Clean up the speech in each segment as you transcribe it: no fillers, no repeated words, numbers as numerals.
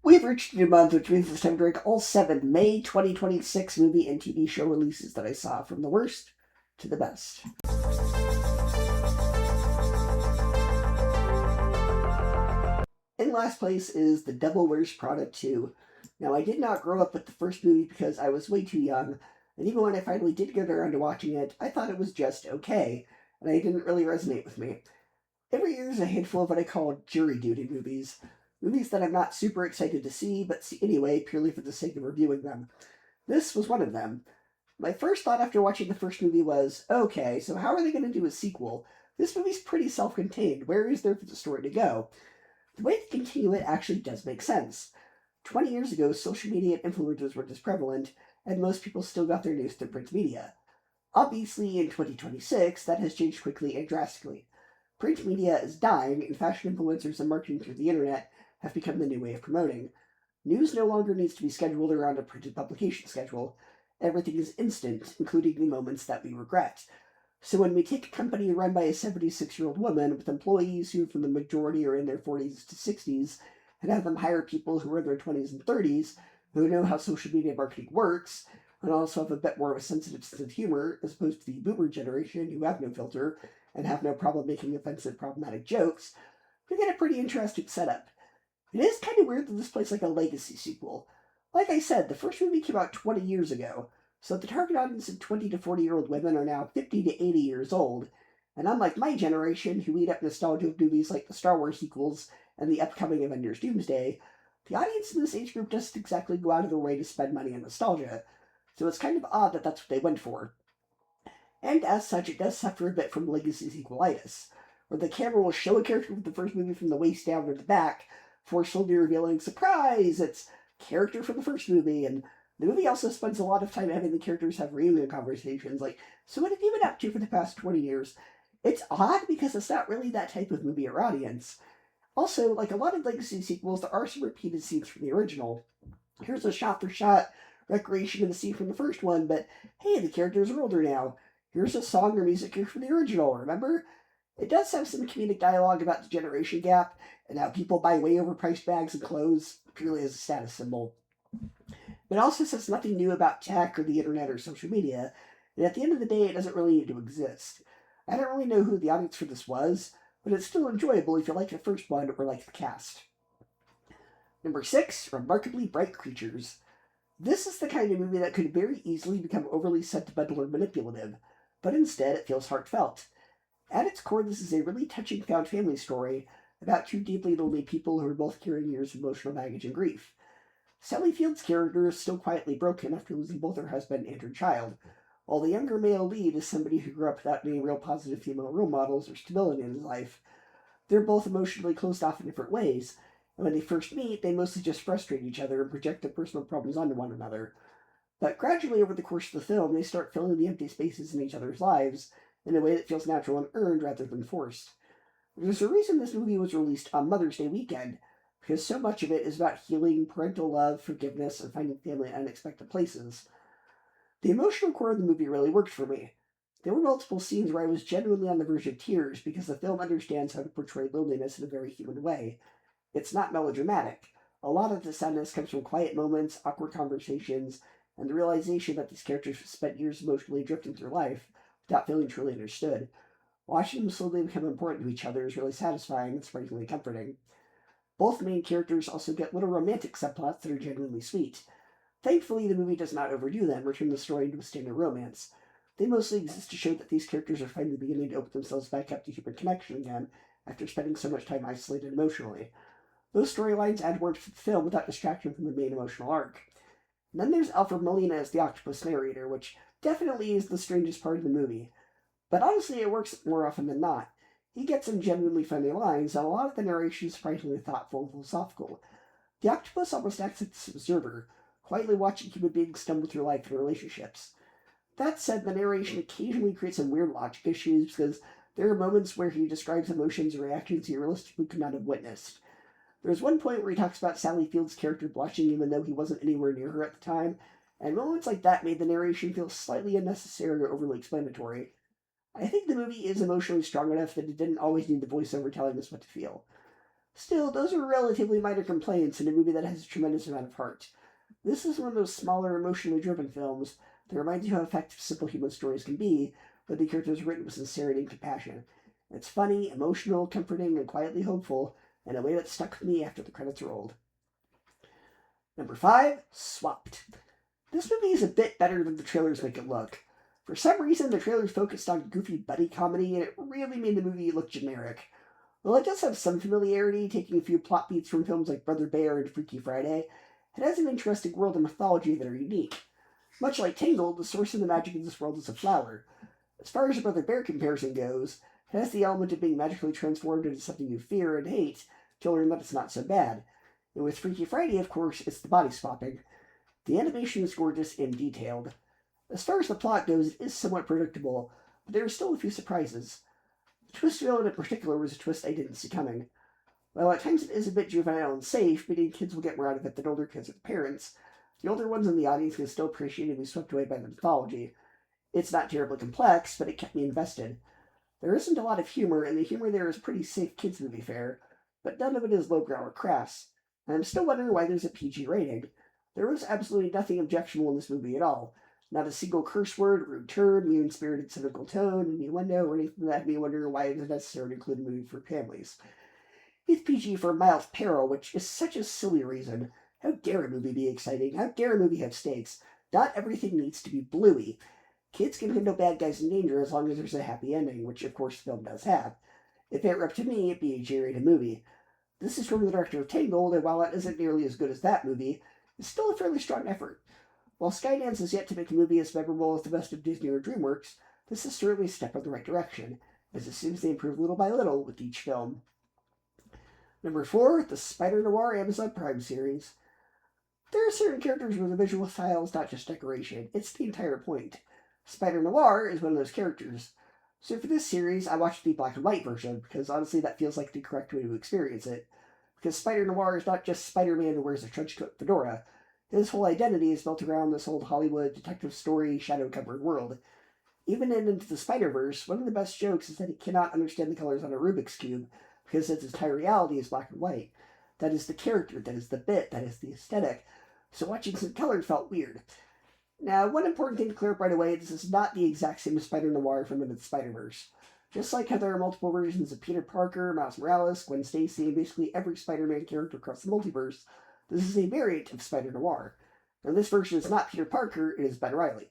We've reached a new month, which means it's time to rank all 7 May 2026 movie and TV show releases that I saw, from the worst to the best. In last place is The Devil Wears Prada 2. Now, I did not grow up with the first movie because I was way too young, and even when I finally did get around to watching it, I thought it was just okay, and it didn't really resonate with me. Every year is a handful of what I call jury duty movies. Movies that I'm not super excited to see, but see anyway, purely for the sake of reviewing them. This was one of them. My first thought after watching the first movie was, okay, so how are they going to do a sequel? This movie's pretty self-contained. Where is there for the story to go? The way they continue it actually does make sense. 20 years ago, social media and influencers were just prevalent, and most people still got their news through print media. Obviously, in 2026, that has changed quickly and drastically. Print media is dying, and fashion influencers and marketing through the internet have become the new way of promoting. News no longer needs to be scheduled around a printed publication schedule. Everything is instant, including the moments that we regret. So when we take a company run by a 76-year-old woman with employees who, for the majority, are in their 40s to 60s, and have them hire people who are in their 20s and 30s, who know how social media marketing works, and also have a bit more of a sensitive sense of humor, as opposed to the boomer generation who have no filter and have no problem making offensive, problematic jokes, we get a pretty interesting setup. It is kind of weird that this plays like a legacy sequel. Like I said, the first movie came out 20 years ago, so the target audience of 20 to 40-year-old women are now 50 to 80 years old, and unlike my generation, who eat up nostalgia of movies like the Star Wars sequels and the upcoming Avengers Doomsday, the audience in this age group doesn't exactly go out of their way to spend money on nostalgia, so it's kind of odd that that's what they went for. And as such, it does suffer a bit from legacy sequelitis, where the camera will show a character from the first movie from the waist down or the back, forcefully revealing, surprise, it's character from the first movie, and the movie also spends a lot of time having the characters have reunion conversations, like, so what have you been up to for the past 20 years? It's odd because it's not really that type of movie or audience. Also, like a lot of legacy sequels, there are some repeated scenes from the original. Here's a shot-for-shot recreation of the scene from the first one, but hey, the characters are older now. Here's a song or music here from the original, remember? It does have some comedic dialogue about the generation gap, and how people buy way overpriced bags and clothes purely as a status symbol. But it also says nothing new about tech or the internet or social media, and at the end of the day, it doesn't really need to exist. I don't really know who the audience for this was, but it's still enjoyable if you like the first one or like the cast. Number 6, Remarkably Bright Creatures. This is the kind of movie that could very easily become overly sentimental or manipulative, but instead it feels heartfelt. At its core, this is a really touching found family story about two deeply lonely people who are both carrying years of emotional baggage and grief. Sally Field's character is still quietly broken after losing both her husband and her child, while the younger male lead is somebody who grew up without any real positive female role models or stability in his life. They're both emotionally closed off in different ways, and when they first meet, they mostly just frustrate each other and project their personal problems onto one another. But gradually, over the course of the film, they start filling the empty spaces in each other's lives in a way that feels natural and earned rather than forced. There's a reason this movie was released on Mother's Day weekend, because so much of it is about healing, parental love, forgiveness, and finding family in unexpected places. The emotional core of the movie really worked for me. There were multiple scenes where I was genuinely on the verge of tears because the film understands how to portray loneliness in a very human way. It's not melodramatic. A lot of the sadness comes from quiet moments, awkward conversations, and the realization that these characters spent years emotionally drifting through life without feeling truly understood. Watching them slowly become important to each other is really satisfying and surprisingly comforting. Both main characters also get little romantic subplots that are genuinely sweet. Thankfully, the movie does not overdo them or turn the story into a standard romance. They mostly exist to show that these characters are finally beginning to open themselves back up to human connection again after spending so much time isolated emotionally. Those storylines add warmth to the film without distracting from the main emotional arc. And then there's Alfred Molina as the octopus narrator, which definitely is the strangest part of the movie. But honestly, it works more often than not. He gets some genuinely funny lines, and a lot of the narration is surprisingly thoughtful and philosophical. The octopus almost acts as an observer, quietly watching human beings stumble through life and relationships. That said, the narration occasionally creates some weird logic issues because there are moments where he describes emotions and reactions he realistically could not have witnessed. There's one point where he talks about Sally Field's character blushing even though he wasn't anywhere near her at the time, and moments like that made the narration feel slightly unnecessary or overly explanatory. I think the movie is emotionally strong enough that it didn't always need the voiceover telling us what to feel. Still, those are relatively minor complaints in a movie that has a tremendous amount of heart. This is one of those smaller, emotionally driven films that reminds you how effective simple human stories can be when the characters are written with sincerity and compassion. It's funny, emotional, comforting, and quietly hopeful in a way that stuck with me after the credits rolled. Number 5, Swapped. This movie is a bit better than the trailers make it look. For some reason, the trailers focused on goofy buddy comedy, and it really made the movie look generic. While it does have some familiarity, taking a few plot beats from films like Brother Bear and Freaky Friday, it has an interesting world and mythology that are unique. Much like Tangled, the source of the magic in this world is a flower. As far as the Brother Bear comparison goes, it has the element of being magically transformed into something you fear and hate to learn that it's not so bad. And with Freaky Friday, of course, it's the body swapping. The animation is gorgeous and detailed. As far as the plot goes, it is somewhat predictable, but there are still a few surprises. The twist villain in particular was a twist I didn't see coming. While at times it is a bit juvenile and safe, meaning kids will get more out of it than older kids with parents, the older ones in the audience can still appreciate and be swept away by the mythology. It's not terribly complex, but it kept me invested. There isn't a lot of humor, and the humor there is pretty safe kids movie fare, but none of it is lowbrow or crass. And I'm still wondering why there's a PG rating. There was absolutely nothing objectionable in this movie at all. Not a single curse word, rude turn, mean-spirited cynical tone, innuendo, or anything that had me wondering why it is necessary to include a movie for families. It's PG for mild peril, which is such a silly reason. How dare a movie be exciting? How dare a movie have stakes? Not everything needs to be bluey. Kids can handle bad guys in danger as long as there's a happy ending, which of course the film does have. If it were up to me, it'd be a G-rated movie. This is from the director of Tangled, and while it isn't nearly as good as that movie, it's still a fairly strong effort. While Skydance has yet to make a movie as memorable as the best of Disney or DreamWorks, this is certainly a step in the right direction, as it seems they improve little by little with each film. Number 4, the Spider-Noir Amazon Prime series. There are certain characters where the visual style is not just decoration, it's the entire point. Spider-Noir is one of those characters. So for this series, I watched the black and white version, because honestly that feels like the correct way to experience it. Because Spider-Noir is not just Spider-Man who wears a trenchcoat fedora. His whole identity is built around this old Hollywood detective story, shadow-covered world. Even in Into the Spider-Verse, one of the best jokes is that he cannot understand the colors on a Rubik's Cube, because his entire reality is black and white. That is the character, that is the bit, that is the aesthetic. So watching some color felt weird. Now, one important thing to clear up right away, this is not the exact same as Spider-Noir from Into the Spider-Verse. Just like how there are multiple versions of Peter Parker, Miles Morales, Gwen Stacy, and basically every Spider-Man character across the multiverse, this is a variant of Spider-Noir. Now, this version is not Peter Parker, it is Ben Reilly.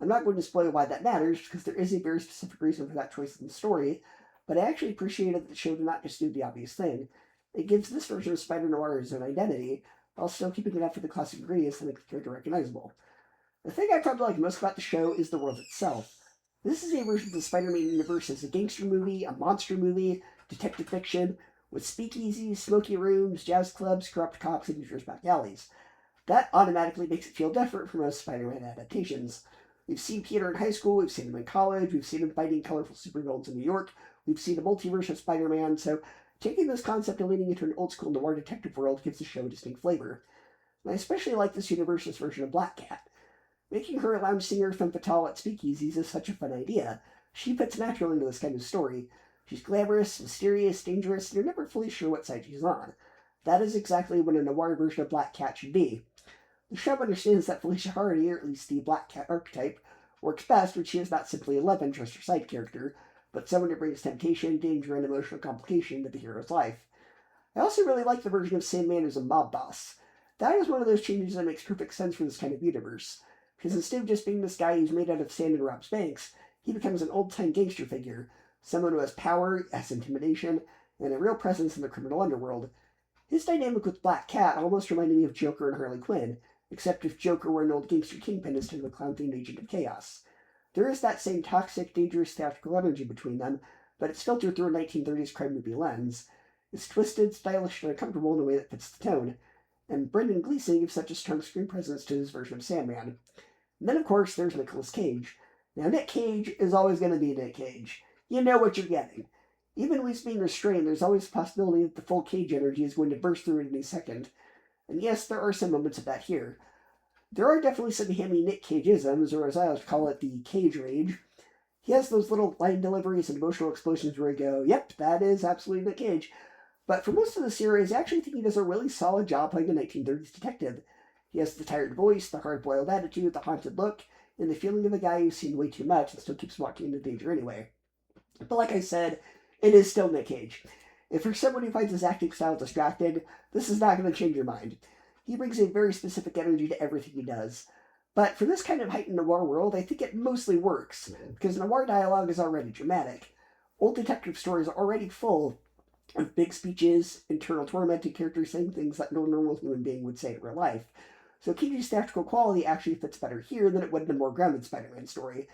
I'm not going to spoil why that matters, because there is a very specific reason for that choice in the story, but I actually appreciated that the show did not just do the obvious thing. It gives this version of Spider-Noir his own identity, while still keeping enough of the classic ingredients to make the character recognizable. The thing I probably like most about the show is the world itself. This is a version of the Spider-Man universe as a gangster movie, a monster movie, detective fiction, with speakeasies, smoky rooms, jazz clubs, corrupt cops, and dangerous back alleys. That automatically makes it feel different from most Spider-Man adaptations. We've seen Peter in high school, we've seen him in college, we've seen him fighting colorful supervillains in New York, we've seen a multiverse of Spider-Man, so taking this concept and leaning into an old-school noir detective world gives the show a distinct flavor. And I especially like this universe's version of Black Cat. Making her a lounge singer femme fatale at speakeasies is such a fun idea. She fits naturally into this kind of story. She's glamorous, mysterious, dangerous, and you're never fully sure what side she's on. That is exactly what a noir version of Black Cat should be. The show understands that Felicia Hardy, or at least the Black Cat archetype, works best when she is not simply a love interest or side character, but someone who brings temptation, danger, and emotional complication to the hero's life. I also really like the version of Sandman as a mob boss. That is one of those changes that makes perfect sense for this kind of universe. Because instead of just being this guy who's made out of sand and robs banks, he becomes an old-time gangster figure, someone who has power, has intimidation, and a real presence in the criminal underworld. His dynamic with Black Cat almost reminded me of Joker and Harley Quinn, except if Joker were an old gangster kingpin instead of a clown-themed agent of chaos. There is that same toxic, dangerous, theatrical energy between them, but it's filtered through a 1930s crime movie lens. It's twisted, stylish, and uncomfortable in a way that fits the tone, and Brendan Gleeson gives such a strong screen presence to his version of Sandman. And then, of course, there's Nicolas Cage. Now, Nick Cage is always going to be Nick Cage. You know what you're getting. Even when he's being restrained, there's always a possibility that the full Cage energy is going to burst through at any second. And yes, there are some moments of that here. There are definitely some hammy Nick Cage-isms, or as I like to call it, the Cage Rage. He has those little line deliveries and emotional explosions where I go, yep, that is absolutely Nick Cage. But for most of the series, I actually think he does a really solid job playing a 1930s detective. He has the tired voice, the hard-boiled attitude, the haunted look, and the feeling of a guy who's seen way too much and still keeps walking into danger anyway. But like I said, it is still Nick Cage. If you're someone who finds his acting style distracting, this is not going to change your mind. He brings a very specific energy to everything he does. But for this kind of heightened noir world, I think it mostly works, because noir dialogue is already dramatic. Old detective stories are already full of big speeches, internal tormented characters saying things that no normal human being would say in real life. So Cage's theatrical quality actually fits better here than it would in a more grounded Spider-Man story.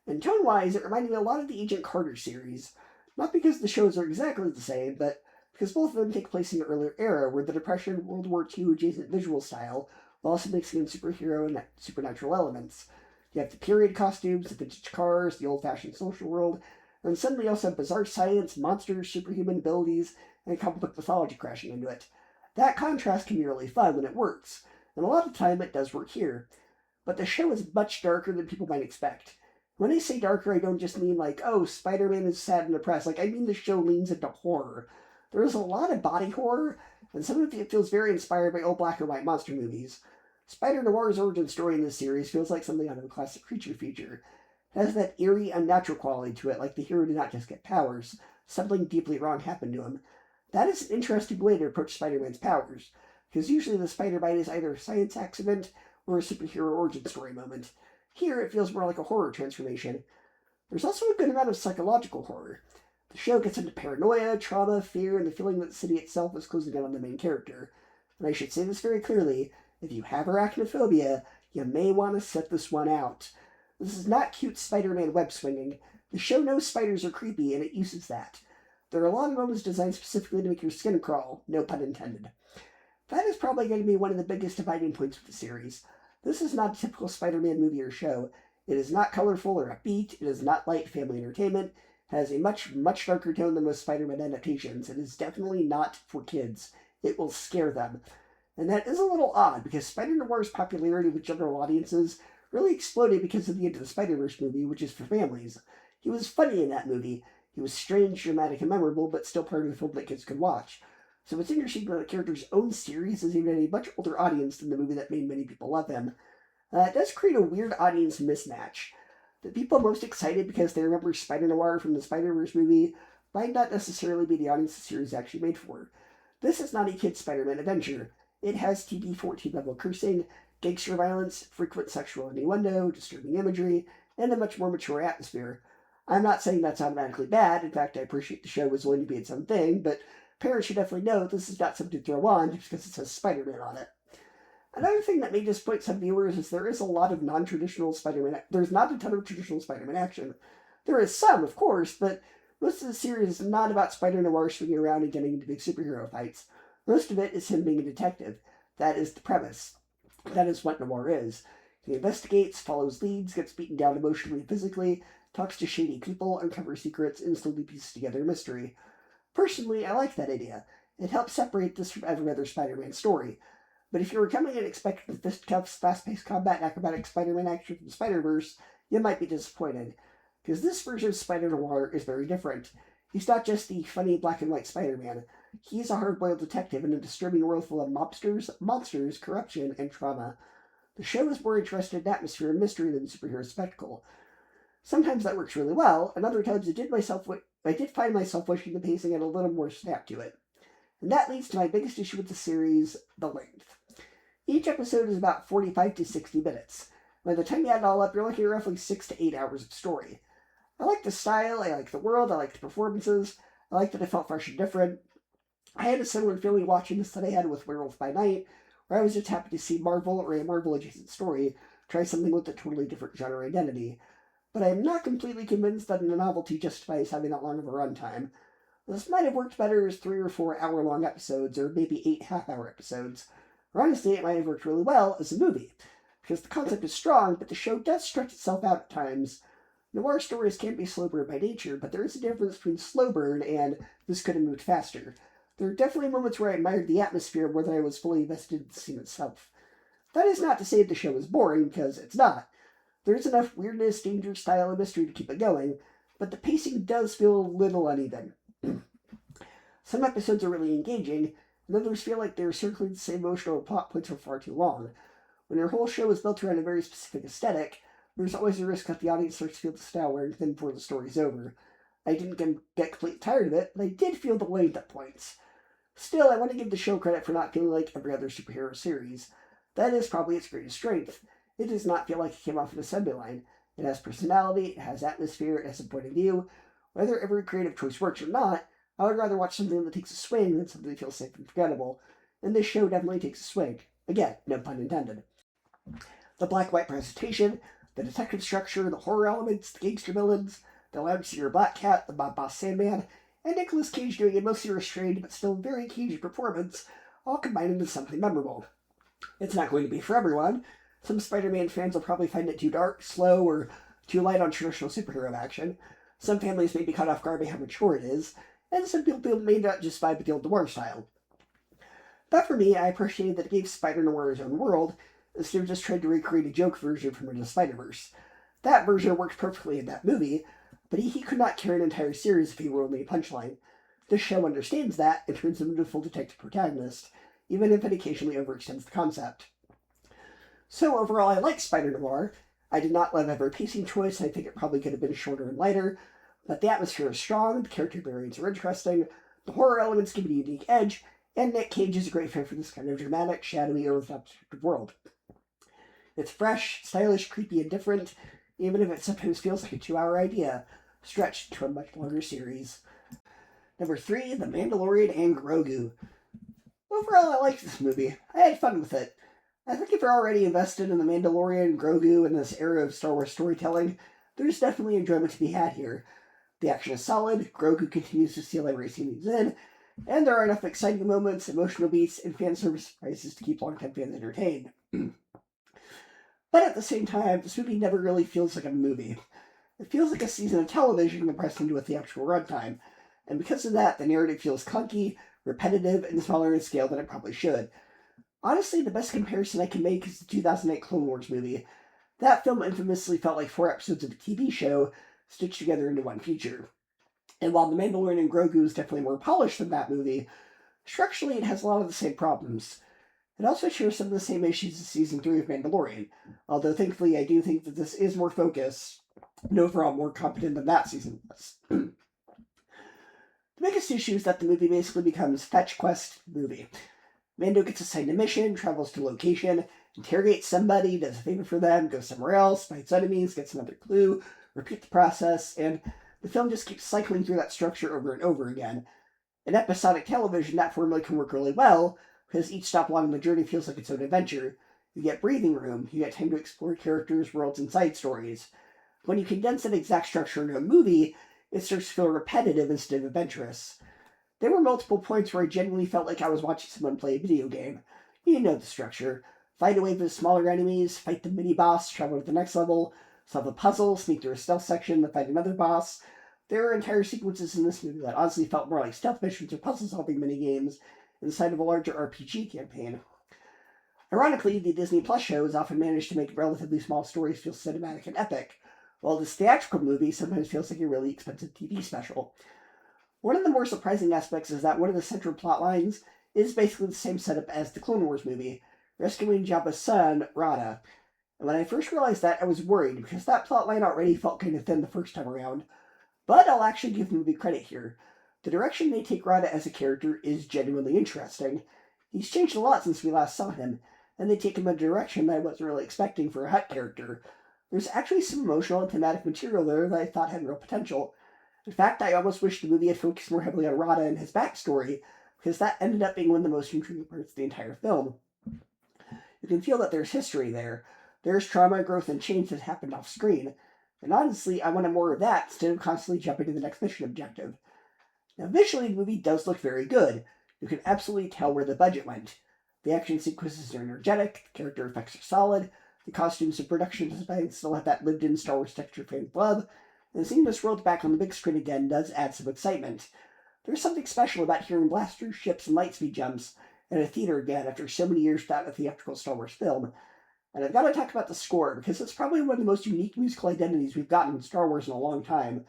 And tone-wise, it reminded me a lot of the Agent Carter series. Not because the shows are exactly the same, but because both of them take place in an earlier era where the Depression, World War II adjacent visual style while also mixing in superhero and supernatural elements. You have the period costumes, the vintage cars, the old-fashioned social world, and suddenly you also have bizarre science, monsters, superhuman abilities, and comic book mythology crashing into it. That contrast can be really fun when it works, and a lot of the time it does work here. But the show is much darker than people might expect. When I say darker, I don't just mean like, oh, Spider-Man is sad and depressed. Like, I mean the show leans into horror. There is a lot of body horror, and some of it feels very inspired by old black and white monster movies. Spider-Noir's origin story in this series feels like something out of a classic creature feature. It has that eerie, unnatural quality to it, like the hero did not just get powers. Something deeply wrong happened to him. That is an interesting way to approach Spider-Man's powers, because usually the spider bite is either a science accident or a superhero origin story moment. Here, it feels more like a horror transformation. There's also a good amount of psychological horror. The show gets into paranoia, trauma, fear, and the feeling that the city itself is closing in on the main character. And I should say this very clearly, if you have arachnophobia, you may want to set this one out. This is not cute Spider-Man web swinging. The show knows spiders are creepy, and it uses that. There are long moments designed specifically to make your skin crawl, no pun intended. That is probably going to be one of the biggest dividing points with the series. This is not a typical Spider-Man movie or show. It is not colorful or upbeat. It is not light family entertainment. It has a much, much darker tone than most Spider-Man adaptations. It is definitely not for kids. It will scare them. And that is a little odd, because Spider-Noir's popularity with general audiences really exploded because of the Into the Spider-Verse movie, which is for families. He was funny in that movie. He was strange, dramatic, and memorable, but still part of the film that kids could watch. So it's interesting that the character's own series is even a much older audience than the movie that made many people love him. It does create a weird audience mismatch. The people most excited because they remember Spider-Noir from the Spider-Verse movie might not necessarily be the audience the series is actually made for. This is not a kid's Spider-Man adventure. It has TB-14 level cursing, gangster violence, frequent sexual innuendo, disturbing imagery, and a much more mature atmosphere. I'm not saying that's automatically bad. In fact, I appreciate the show was willing to be its own thing, but parents should definitely know this is not something to throw on just because it says Spider-Man on it. Another thing that may disappoint some viewers is there is a lot of non-traditional Spider-Man. There's not a ton of traditional Spider-Man action. There is some, of course, but most of the series is not about Spider-Noir swinging around and getting into big superhero fights. Most of it is him being a detective. That is the premise. That is what noir is. He investigates, follows leads, gets beaten down emotionally and physically, talks to shady people, uncovers secrets, and slowly pieces together a mystery. Personally, I like that idea. It helps separate this from every other Spider-Man story. But if you were coming in expecting the fisticuffs, fast-paced combat, and acrobatic Spider-Man action from the Spider-Verse, you might be disappointed. Because this version of Spider-Noir is very different. He's not just the funny black and white Spider-Man. He's a hard-boiled detective in a disturbing world full of monsters, corruption, and trauma. The show is more interested in atmosphere and mystery than superhero spectacle. Sometimes that works really well, and other times I did find myself wishing the pacing had a little more snap to it. And that leads to my biggest issue with the series, the length. Each episode is about 45 to 60 minutes. By the time you add it all up, you're looking at roughly 6 to 8 hours of story. I like the style, I like the world, I like the performances, I like that it felt fresh and different. I had a similar feeling watching this that I had with Werewolf by Night, where I was just happy to see Marvel or a Marvel-adjacent story try something with a totally different genre identity. But I am not completely convinced that the novelty justifies having that long of a runtime. This might have worked better as 3 or 4 hour-long episodes, or maybe 8 half-hour episodes. Or honestly, it might have worked really well as a movie, because the concept is strong, but the show does stretch itself out at times. Noir stories can be slow burn by nature, but there is a difference between slow burn and this could have moved faster. There are definitely moments where I admired the atmosphere more than I was fully invested in the scene itself. That is not to say the show is boring, because it's not. There's enough weirdness, danger, style, and mystery to keep it going, but the pacing does feel a little uneven. Some episodes are really engaging, and others feel like they're circling the same emotional plot points for far too long. When your whole show is built around a very specific aesthetic, there's always a risk that the audience starts to feel the style wearing thin before the story's over. I didn't get completely tired of it, but I did feel the length at points. Still, I want to give the show credit for not feeling like every other superhero series. That is probably its greatest strength. It does not feel like it came off an assembly line. It has personality, it has atmosphere, it has a point of view. Whether every creative choice works or not, I would rather watch something that takes a swing than something that feels safe and forgettable. And this show definitely takes a swing. Again, no pun intended. The black-white presentation, the detective structure, the horror elements, the gangster villains, the loud-seer Black Cat, the Mob Boss Sandman, and Nicolas Cage doing a mostly restrained but still very cagey performance, all combined into something memorable. It's not going to be for everyone. Some Spider-Man fans will probably find it too dark, slow, or too light on traditional superhero action. Some families may be caught off guard by how mature it is, and some people may not just vibe with the old noir style. But for me, I appreciated that it gave Spider-Noir his own world, instead of just trying to recreate a joke version from Into the Spider-Verse. That version worked perfectly in that movie, but he could not carry an entire series if he were only a punchline. This show understands that and turns him into a full detective protagonist, even if it occasionally overextends the concept. So overall, I like Spider-Noir. I did not love every pacing choice, and I think it probably could have been shorter and lighter, but the atmosphere is strong, the character variants are interesting, the horror elements give it a unique edge, and Nick Cage is a great fit for this kind of dramatic, shadowy, over-the-top world. It's fresh, stylish, creepy, and different, even if it sometimes feels like a 2-hour idea, stretched into a much longer series. Number 3, The Mandalorian and Grogu. Overall, I liked this movie. I had fun with it. I think if you're already invested in The Mandalorian, Grogu, and this era of Star Wars storytelling, there's definitely enjoyment to be had here. The action is solid, Grogu continues to steal every scene he's in, and there are enough exciting moments, emotional beats, and fan service surprises to keep longtime fans entertained. But at the same time, this movie never really feels like a movie. It feels like a season of television compressed into a theatrical runtime, and because of that, the narrative feels clunky, repetitive, and smaller in scale than it probably should. Honestly, the best comparison I can make is the 2008 Clone Wars movie. That film infamously felt like 4 episodes of a TV show stitched together into one feature. And while The Mandalorian and Grogu is definitely more polished than that movie, structurally it has a lot of the same problems. It also shares some of the same issues as Season 3 of Mandalorian, although thankfully I do think that this is more focused and overall more competent than that season was. The biggest issue is that the movie basically becomes fetch quest movie. Mando gets assigned a mission, travels to location, interrogates somebody, does a favor for them, goes somewhere else, fights enemies, gets another clue, repeat the process, and the film just keeps cycling through that structure over and over again. In episodic television, that formula can work really well, because each stop along the journey feels like its own adventure. You get breathing room, you get time to explore characters, worlds, and side stories. When you condense that exact structure into a movie, it starts to feel repetitive instead of adventurous. There were multiple points where I genuinely felt like I was watching someone play a video game. You know the structure. Fight a wave of smaller enemies, fight the mini-boss, travel to the next level, solve a puzzle, sneak through a stealth section, then fight another boss. There are entire sequences in this movie that honestly felt more like stealth missions or puzzle-solving minigames inside of a larger RPG campaign. Ironically, the Disney Plus shows often manage to make relatively small stories feel cinematic and epic, while this theatrical movie sometimes feels like a really expensive TV special. One of the more surprising aspects is that one of the central plot lines is basically the same setup as the Clone Wars movie, rescuing Jabba's son, Rada. And when I first realized that, I was worried, because that plotline already felt kind of thin the first time around. But I'll actually give the movie credit here. The direction they take Rada as a character is genuinely interesting. He's changed a lot since we last saw him, and they take him in a direction that I wasn't really expecting for a Hutt character. There's actually some emotional and thematic material there that I thought had real potential. In fact, I almost wish the movie had focused more heavily on Rada and his backstory, because that ended up being one of the most intriguing parts of the entire film. You can feel that there's history there. There's trauma, growth, and change that happened off screen. And honestly, I wanted more of that instead of constantly jumping to the next mission objective. Now, visually, the movie does look very good. You can absolutely tell where the budget went. The action sequences are energetic, the character effects are solid, the costumes and production design still have that lived-in Star Wars texture fans love, and seeing this world back on the big screen again does add some excitement. There's something special about hearing blasters, ships, and lightspeed jumps in a theater again after so many years without a theatrical Star Wars film. And I've got to talk about the score, because it's probably one of the most unique musical identities we've gotten in Star Wars in a long time.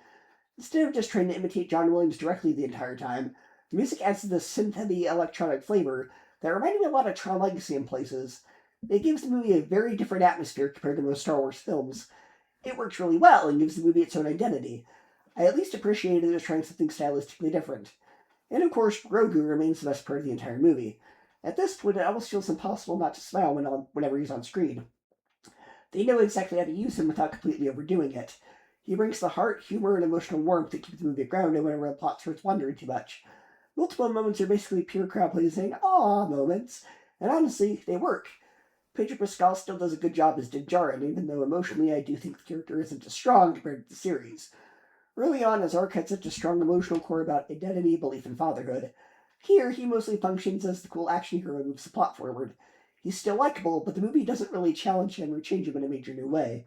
Instead of just trying to imitate John Williams directly the entire time, The music adds this synth-heavy electronic flavor that reminded me a lot of Tron Legacy in places. It gives the movie a very different atmosphere compared to most Star Wars films. It works really well and gives the movie its own identity. I at least appreciated it as trying something stylistically different. And of course, Grogu remains the best part of the entire movie. At this point, it almost feels impossible not to smile whenever he's on screen. They know exactly how to use him without completely overdoing it. He brings the heart, humor, and emotional warmth that keep the movie grounded whenever the plot starts wandering too much. Multiple moments are basically pure crowd-pleasing, "aww" moments, and honestly, they work. Pedro Pascal still does a good job as Din Djarin, even though emotionally I do think the character isn't as strong compared to the series. Early on, his arc had such a strong emotional core about identity, belief, and fatherhood. Here, he mostly functions as the cool action hero who moves the plot forward. He's still likable, but the movie doesn't really challenge him or change him in a major new way.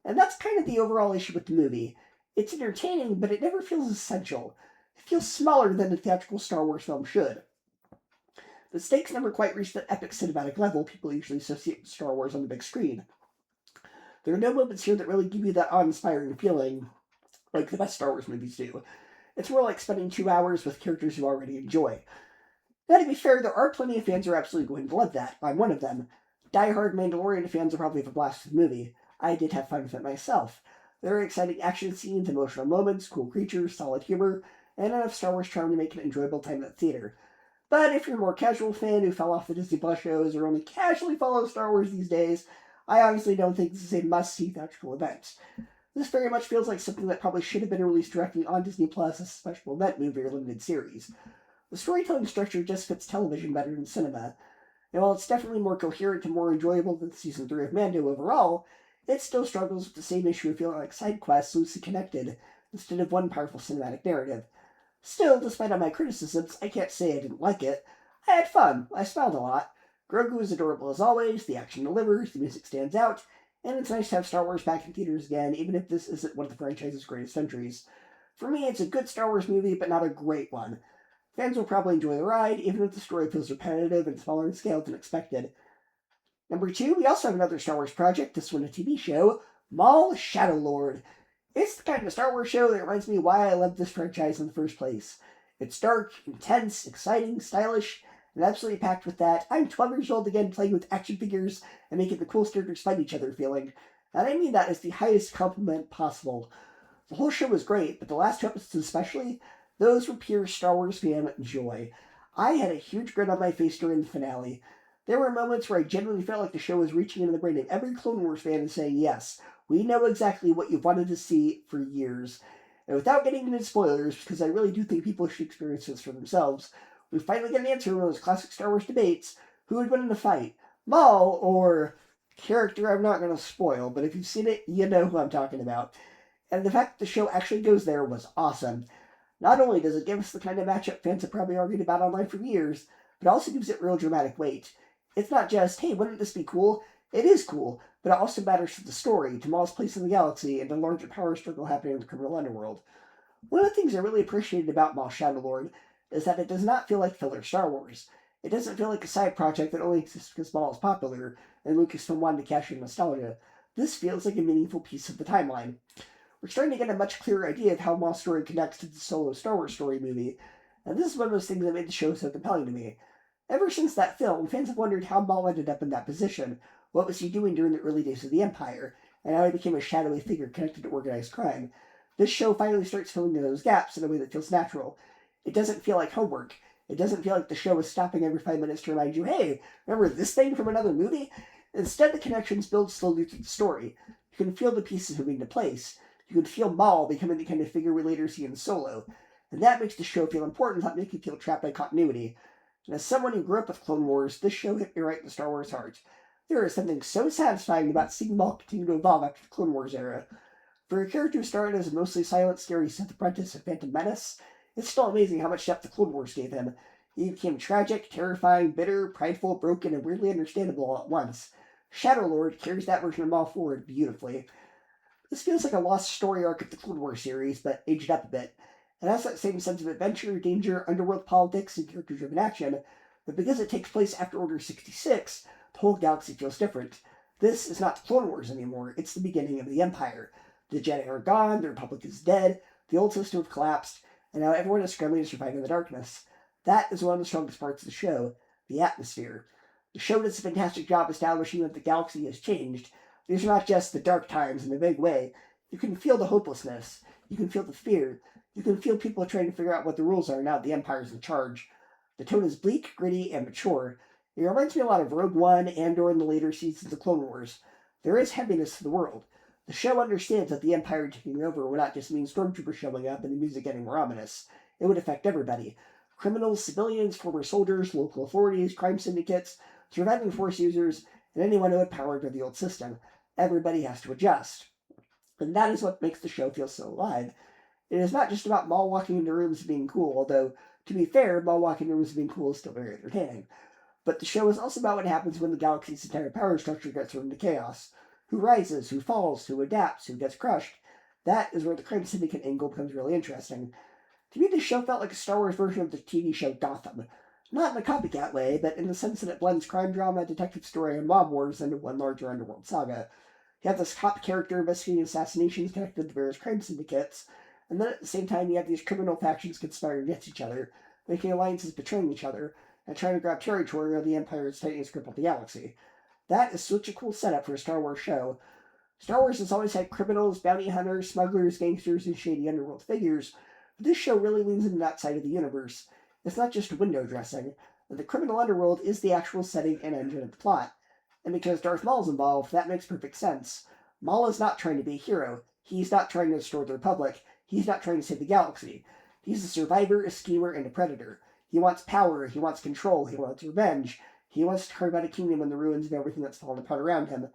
And that's kind of the overall issue with the movie. It's entertaining, but it never feels essential. It feels smaller than a theatrical Star Wars film should. The stakes never quite reach that epic cinematic level people usually associate with Star Wars on the big screen. There are no moments here that really give you that awe-inspiring feeling like the best Star Wars movies do. It's more like spending 2 hours with characters you already enjoy. Now, to be fair, there are plenty of fans who are absolutely going to love that. I'm one of them. Die-hard Mandalorian fans will probably have a blast with the movie. I did have fun with it myself. There are exciting action scenes, emotional moments, cool creatures, solid humor, and enough Star Wars charm to make an enjoyable time at the theater. But if you're a more casual fan who fell off the Disney Plus shows or only casually follows Star Wars these days, I honestly don't think this is a must-see theatrical event. This very much feels like something that probably should have been released directly on Disney Plus as a special event movie or limited series. The storytelling structure just fits television better than cinema, and while it's definitely more coherent and more enjoyable than Season 3 of Mando overall, it still struggles with the same issue of feeling like side quests loosely connected instead of one powerful cinematic narrative. Still, despite all my criticisms, I can't say I didn't like it. I had fun. I smiled a lot. Grogu is adorable as always, the action delivers, the music stands out, and it's nice to have Star Wars back in theaters again, even if this isn't one of the franchise's greatest entries. For me, it's a good Star Wars movie, but not a great one. Fans will probably enjoy the ride, even if the story feels repetitive and smaller in scale than expected. Number 2, we also have another Star Wars project, this one a TV show, Maul Shadow Lord. It's the kind of Star Wars show that reminds me why I love this franchise in the first place. It's dark, intense, exciting, stylish, and absolutely packed with that "I'm 12 years old again playing with action figures and making the coolest characters fight each other" feeling. And I mean that as the highest compliment possible. The whole show was great, but the last 2 episodes especially, those were pure Star Wars fan joy. I had a huge grin on my face during the finale. There were moments where I genuinely felt like the show was reaching into the brain of every Clone Wars fan and saying, "Yes, we know exactly what you've wanted to see for years." And without getting into spoilers, because I really do think people should experience this for themselves, we finally get an answer to one of those classic Star Wars debates: who would win in a fight, Maul or character I'm not going to spoil, but if you've seen it, you know who I'm talking about. And the fact that the show actually goes there was awesome. Not only does it give us the kind of matchup fans have probably argued about online for years, but also gives it real dramatic weight. It's not just, "hey, wouldn't this be cool?" It is cool, but it also matters to the story, to Maul's place in the galaxy, and the larger power struggle happening in the criminal underworld. One of the things I really appreciated about Maul Shadow Lord is that it does not feel like filler Star Wars. It doesn't feel like a side project that only exists because Maul is popular and Lucasfilm wanted to cash in nostalgia. This feels like a meaningful piece of the timeline. We're starting to get a much clearer idea of how Maul's story connects to the solo Star Wars story movie, and this is one of those things that made the show so compelling to me. Ever since that film, fans have wondered how Maul ended up in that position, what was he doing during the early days of the Empire, and how he became a shadowy figure connected to organized crime. This show finally starts filling in those gaps in a way that feels natural. It doesn't feel like homework. It doesn't feel like the show is stopping every 5 minutes to remind you, "hey, remember this thing from another movie?" Instead, the connections build slowly through the story. You can feel the pieces moving into place. You can feel Maul becoming the kind of figure we later see in Solo. And that makes the show feel important, not make you feel trapped by continuity. And as someone who grew up with Clone Wars, this show hit me right in the Star Wars heart. There is something so satisfying about seeing Maul continue to evolve after the Clone Wars era. For a character who started as a mostly silent, scary Sith apprentice in Phantom Menace, it's still amazing how much depth the Clone Wars gave him. He became tragic, terrifying, bitter, prideful, broken, and weirdly understandable all at once. Shadow Lord carries that version of Maul forward beautifully. This feels like a lost story arc of the Clone Wars series, but aged up a bit. It has that same sense of adventure, danger, underworld politics, and character-driven action, but because it takes place after Order 66, the whole galaxy feels different. This is not the Clone Wars anymore, it's the beginning of the Empire. The Jedi are gone, the Republic is dead, the old system have collapsed, and now everyone is scrambling to survive in the darkness. That is one of the strongest parts of the show, the atmosphere. The show does a fantastic job establishing that the galaxy has changed. These are not just the dark times in a big way. You can feel the hopelessness. You can feel the fear. You can feel people trying to figure out what the rules are now that the Empire's in charge. The tone is bleak, gritty, and mature. It reminds me a lot of Rogue One and or in the later seasons of Clone Wars. There is heaviness to the world. The show understands that the Empire taking over would not just mean stormtroopers showing up and the music getting more ominous. It would affect everybody. Criminals, civilians, former soldiers, local authorities, crime syndicates, surviving Force users, and anyone who had power under the old system. Everybody has to adjust. And that is what makes the show feel so alive. It is not just about Maul walking into rooms and being cool, although, to be fair, Maul walking into rooms and being cool is still very entertaining. But the show is also about what happens when the galaxy's entire power structure gets thrown into chaos. Who rises, who falls, who adapts, who gets crushed. That is where the crime syndicate angle becomes really interesting. To me, this show felt like a Star Wars version of the TV show Gotham. Not in a copycat way, but in the sense that it blends crime drama, detective story, and mob wars into one larger underworld saga. You have this cop character investigating assassinations connected to various crime syndicates, and then at the same time you have these criminal factions conspiring against each other, making alliances betraying each other, and trying to grab territory while the Empire is tightening its grip on the galaxy. That is such a cool setup for a Star Wars show. Star Wars has always had criminals, bounty hunters, smugglers, gangsters, and shady underworld figures, but this show really leans into that side of the universe. It's not just window dressing. The criminal underworld is the actual setting and engine of the plot. And because Darth Maul's involved, that makes perfect sense. Maul is not trying to be a hero. He's not trying to restore the Republic. He's not trying to save the galaxy. He's a survivor, a schemer, and a predator. He wants power, he wants control, he wants revenge. He wants to carve out a kingdom in the ruins of everything that's fallen apart around him.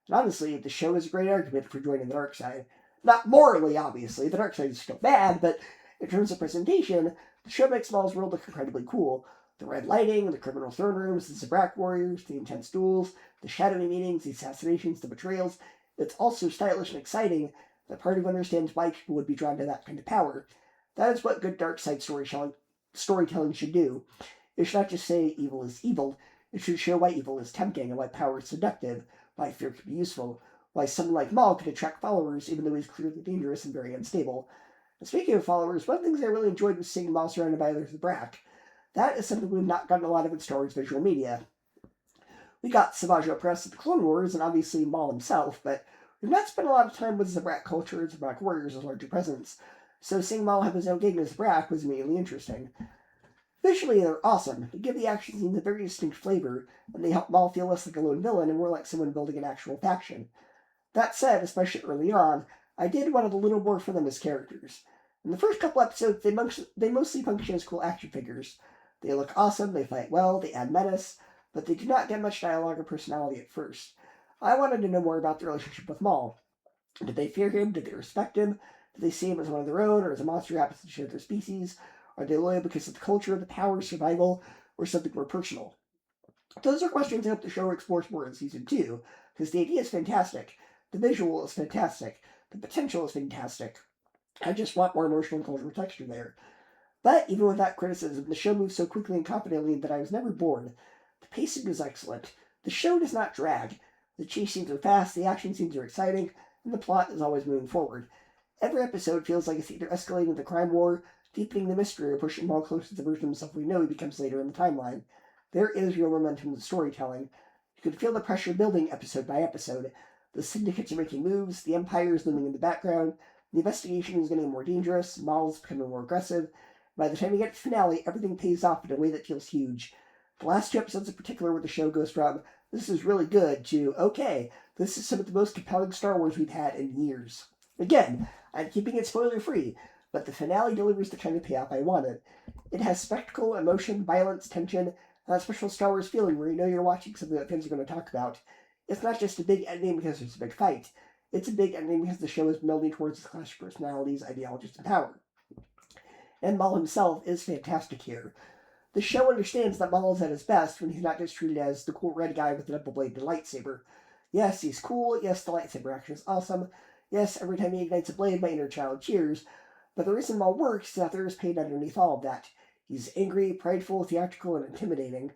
And honestly, the show is a great argument for joining the dark side. Not morally, obviously. The dark side is still bad, but in terms of presentation, the show makes Maul's world look incredibly cool. The red lighting, the criminal throne rooms, the Zabrak warriors, the intense duels, the shadowy meetings, the assassinations, the betrayals. It's also stylish and exciting that part of understands why people would be drawn to that kind of power. That is what good dark side storytelling should do. It should not just say evil is evil. It should show why evil is tempting and why power is seductive, why fear can be useful, why someone like Maul can attract followers even though he's clearly dangerous and very unstable. And speaking of followers, one of the things I really enjoyed was seeing Maul surrounded by others Zabrak. That is something we've not gotten a lot of in Star Wars visual media. We got Savage Opress at the Clone Wars, and obviously Maul himself, but we've not spent a lot of time with Zabrak culture and Zabrak warriors as larger presence, so seeing Maul have his own gang as Zabrak was immediately interesting. Visually, they're awesome. They give the action scenes a very distinct flavor, and they help Maul feel less like a lone villain and more like someone building an actual faction. That said, especially early on, I did want a little more for them as characters. In the first couple episodes, they mostly function as cool action figures. They look awesome, they fight well, they add menace, but they do not get much dialogue or personality at first. I wanted to know more about their relationship with Maul. Did they fear him? Did they respect him? Did they see him as one of their own, or as a monster who happens to share their species? Are they loyal because of the culture, the power, survival, or something more personal? Those are questions I hope the show explores more in Season 2, because the idea is fantastic, the visual is fantastic, the potential is fantastic. I just want more emotional and cultural texture there. But even with that criticism, the show moves so quickly and confidently that I was never bored. The pacing is excellent. The show does not drag. The chase scenes are fast, the action scenes are exciting, and the plot is always moving forward. Every episode feels like it's either escalating the crime war, deepening the mystery, or pushing Maul closer to the version of himself we know he becomes later in the timeline. There is real momentum in the storytelling. You can feel the pressure building episode by episode. The syndicates are making moves, the Empire is looming in the background, the investigation is getting more dangerous, Maul is becoming more aggressive. By the time you get to the finale, everything pays off in a way that feels huge. The last 2 episodes in particular where the show goes from, this is really good, to, okay, this is some of the most compelling Star Wars we've had in years. Again, I'm keeping it spoiler-free, but the finale delivers the kind of payoff I wanted. It has spectacle, emotion, violence, tension, and that special Star Wars feeling where you know you're watching something that fans are going to talk about. It's not just a big ending because there's a big fight. It's a big ending because the show is melding towards its clash of personalities, ideologies, and power. And Maul himself is fantastic here. The show understands that Maul is at his best when he's not just treated as the cool red guy with the double-bladed lightsaber. Yes, he's cool. Yes, the lightsaber action is awesome. Yes, every time he ignites a blade, my inner child cheers. But the reason Maul works is that there is pain underneath all of that. He's angry, prideful, theatrical, and intimidating.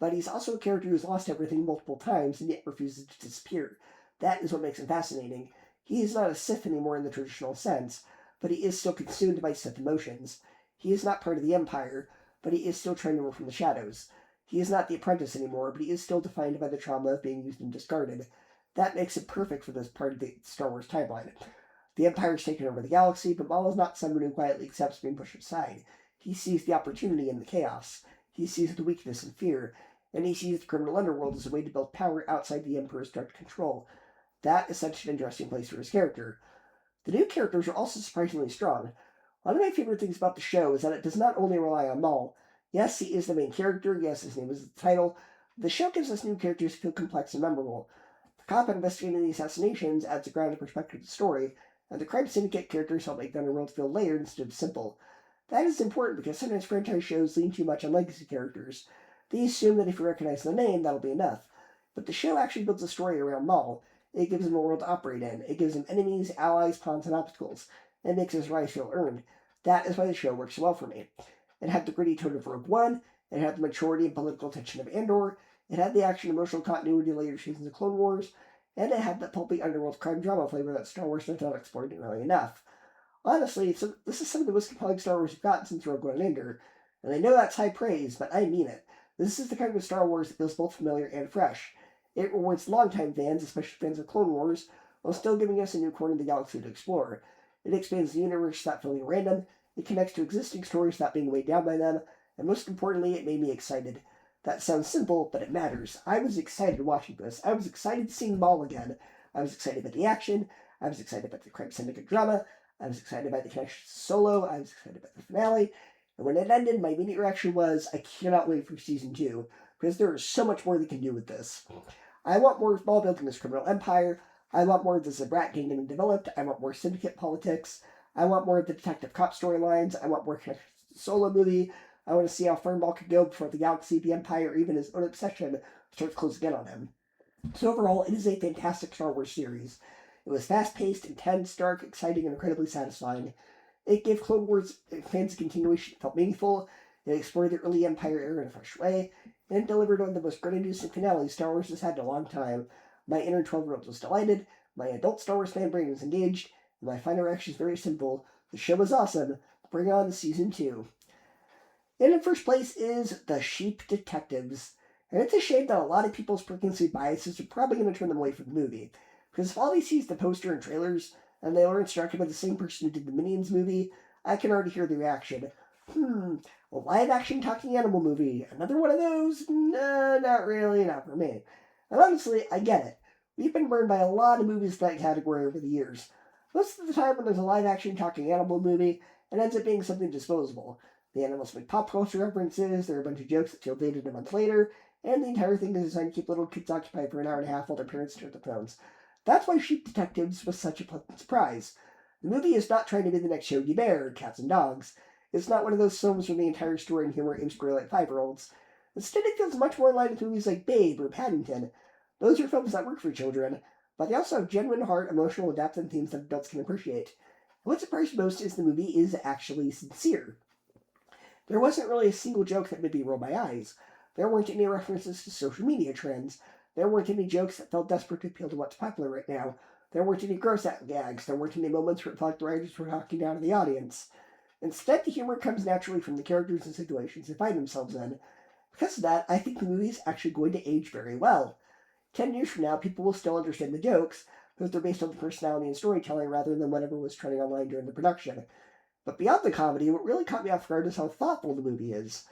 But he's also a character who's lost everything multiple times and yet refuses to disappear. That is what makes him fascinating. He is not a Sith anymore in the traditional sense, but he is still consumed by Sith emotions. He is not part of the Empire, but he is still trying to work from the shadows. He is not the apprentice anymore, but he is still defined by the trauma of being used and discarded. That makes it perfect for this part of the Star Wars timeline. The Empire's taken over the galaxy, but Maul is not someone who quietly accepts being pushed aside. He sees the opportunity in the chaos. He sees the weakness and fear, and he sees the criminal underworld as a way to build power outside the Emperor's direct control. That is such an interesting place for his character. The new characters are also surprisingly strong. One of my favorite things about the show is that it does not only rely on Maul. Yes, he is the main character. Yes, his name is the title. The show gives us new characters who feel complex and memorable. The cop investigating the assassinations adds a grounded perspective to the story, and the crime syndicate characters help make the underworld feel layered instead of simple. That is important because sometimes franchise shows lean too much on legacy characters. They assume that if you recognize the name, that'll be enough. But the show actually builds a story around Maul. It gives him a world to operate in. It gives him enemies, allies, pawns, and obstacles. It makes his rise feel earned. That is why the show works so well for me. It had the gritty tone of Rogue One. It had the maturity and political tension of Andor. It had the action and emotional continuity of later seasons of Clone Wars. And it had that pulpy underworld crime drama flavor that Star Wars does not explore nearly enough. Honestly, this is some of the most compelling Star Wars we've gotten since Rogue One and Andor. And I know that's high praise, but I mean it. This is the kind of Star Wars that feels both familiar and fresh. It rewards longtime fans, especially fans of Clone Wars, while still giving us a new corner of the galaxy to explore. It expands the universe without feeling random. It connects to existing stories without being weighed down by them, and most importantly, it made me excited. That sounds simple, but it matters. I was excited watching this. I was excited seeing Maul again. I was excited about the action. I was excited about the crime syndicate drama. I was excited about the connection to Solo. I was excited about the finale. And when it ended, my immediate reaction was, I cannot wait for Season 2, because there is so much more they can do with this. I want more of Maul building this criminal empire. I want more of the Zabrat gang getting developed. I want more syndicate politics. I want more of the detective cop storylines. I want more connections to the Solo movie. I want to see how far Maul could go before the galaxy, the Empire, or even his own obsession starts closing in on him. So overall, it is a fantastic Star Wars series. It was fast-paced, intense, dark, exciting, and incredibly satisfying. It gave Clone Wars fans a continuation that felt meaningful. It explored the early Empire era in a fresh way, and it delivered one of the most grandiose finales Star Wars has had in a long time. My inner 12-year-old was delighted, my adult Star Wars fan brain was engaged, and my final reaction is very simple. The show was awesome. Bring on Season 2. And in first place is The Sheep Detectives. And it's a shame that a lot of people's preconceived biases are probably going to turn them away from the movie. Because if all they see is the poster and trailers, and they were instructed by the same person who did the Minions movie, I can already hear the reaction. A live-action talking animal movie. Another one of those? Nah, not really, not for me. And honestly, I get it. We've been burned by a lot of movies in that category over the years. Most of the time when there's a live-action talking animal movie, it ends up being something disposable. The animals make pop culture references, there are a bunch of jokes that feel dated a month later, and the entire thing is designed to keep little kids occupied for an hour and a half while their parents stare at their phones. That's why Sheep Detectives was such a pleasant surprise. The movie is not trying to be the next Yogi Bear or Cats and Dogs. It's not one of those films where the entire story and humor aims for like 5-year-olds. Instead, it feels much more in line with movies like Babe or Paddington. Those are films that work for children, but they also have genuine heart, emotional depth, and themes that adults can appreciate. What surprised most is the movie is actually sincere. There wasn't really a single joke that made me roll my eyes. There weren't any references to social media trends. There weren't any jokes that felt desperate to appeal to what's popular right now. There weren't any gross-out gags. There weren't any moments where it felt like the writers were talking down to the audience. Instead, the humor comes naturally from the characters and situations they find themselves in. Because of that, I think the movie is actually going to age very well. 10 years from now, people will still understand the jokes, because they're based on the personality and storytelling rather than whatever was trending online during the production. But beyond the comedy, what really caught me off guard is how thoughtful the movie is.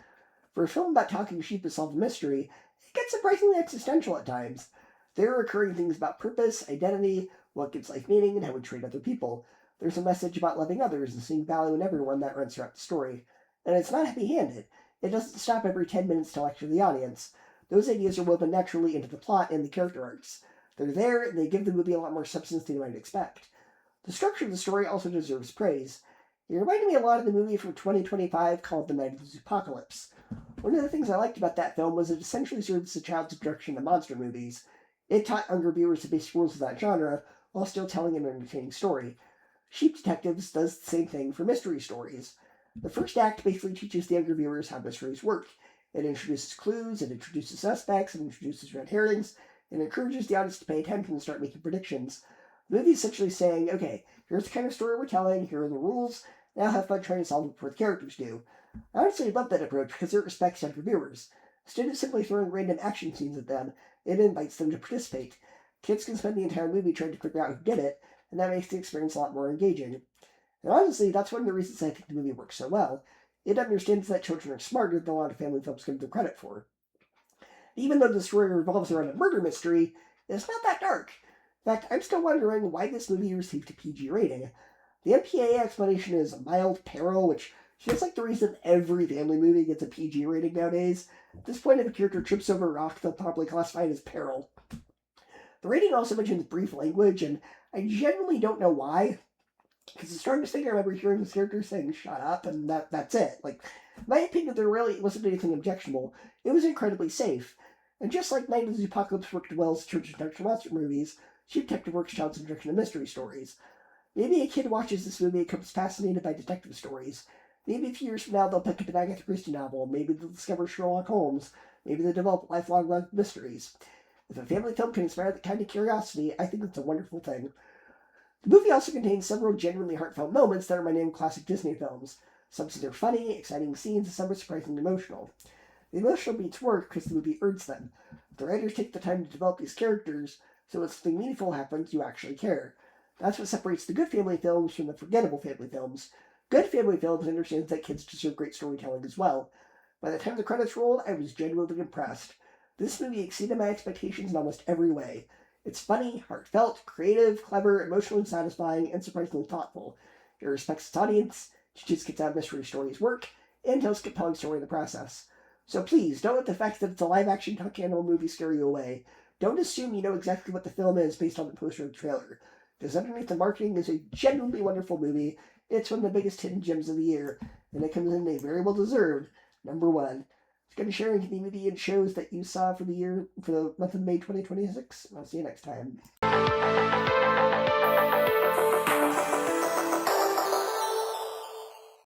For a film about talking sheep to solve a mystery, it gets surprisingly existential at times. There are recurring things about purpose, identity, what gives life meaning, and how we treat other people. There's a message about loving others and seeing value in everyone that runs throughout the story. And it's not heavy-handed. It doesn't stop every 10 minutes to lecture the audience. Those ideas are woven naturally into the plot and the character arcs. They're there, and they give the movie a lot more substance than you might expect. The structure of the story also deserves praise. It reminded me a lot of the movie from 2025 called The Night of the Zoopocalypse. One of the things I liked about that film was it essentially served as a child's introduction to monster movies. It taught younger viewers the basic rules of that genre, while still telling an entertaining story. Sheep Detectives does the same thing for mystery stories. The first act basically teaches the younger viewers how mysteries work. It introduces clues, it introduces suspects, it introduces red herrings, and encourages the audience to pay attention and start making predictions. The movie is essentially saying, okay, here's the kind of story we're telling, here are the rules, now have fun trying to solve it before the characters do. I honestly love that approach because it respects younger viewers. Instead of simply throwing random action scenes at them, it invites them to participate. Kids can spend the entire movie trying to figure out who did it, and that makes the experience a lot more engaging. And honestly, that's one of the reasons I think the movie works so well. It understands that children are smarter than a lot of family films give them credit for. Even though the story revolves around a murder mystery, it's not that dark. In fact, I'm still wondering why this movie received a PG rating. The MPAA explanation is mild peril, which feels like the reason every family movie gets a PG rating nowadays. At this point, if a character trips over a rock, they'll probably classify it as peril. The rating also mentions brief language, and I genuinely don't know why. Because the strongest thing I remember hearing was characters saying "shut up," and that's it. Like, in my opinion, there really wasn't anything objectionable. It was incredibly safe. And just like Night of the Apocalypse worked well as church and monster movies, Sheep Detective works child's introduction to mystery stories. Maybe a kid watches this movie and becomes fascinated by detective stories. Maybe a few years from now they'll pick up an Agatha Christie novel. Maybe they'll discover Sherlock Holmes. Maybe they'll develop lifelong love mysteries. If a family film can inspire that kind of curiosity, I think it's a wonderful thing. The movie also contains several genuinely heartfelt moments that remind me of classic Disney films. Some scenes are funny, exciting scenes, and some are surprisingly emotional. The emotional beats work because the movie earns them. The writers take the time to develop these characters, so when something meaningful happens, you actually care. That's what separates the good family films from the forgettable family films. Good family films understands that kids deserve great storytelling as well. By the time the credits rolled, I was genuinely impressed. This movie exceeded my expectations in almost every way. It's funny, heartfelt, creative, clever, emotionally satisfying, and surprisingly thoughtful. It respects its audience, teaches kids how mystery stories work, and tells a compelling story in the process. So please, don't let the fact that it's a live-action tuck animal movie scare you away. Don't assume you know exactly what the film is based on the poster or the trailer. Because underneath the marketing is a genuinely wonderful movie. It's one of the biggest hidden gems of the year, and it comes in a very well-deserved number one. Going to share any movie and shows that you saw for the month of May 2026. I'll see you next time.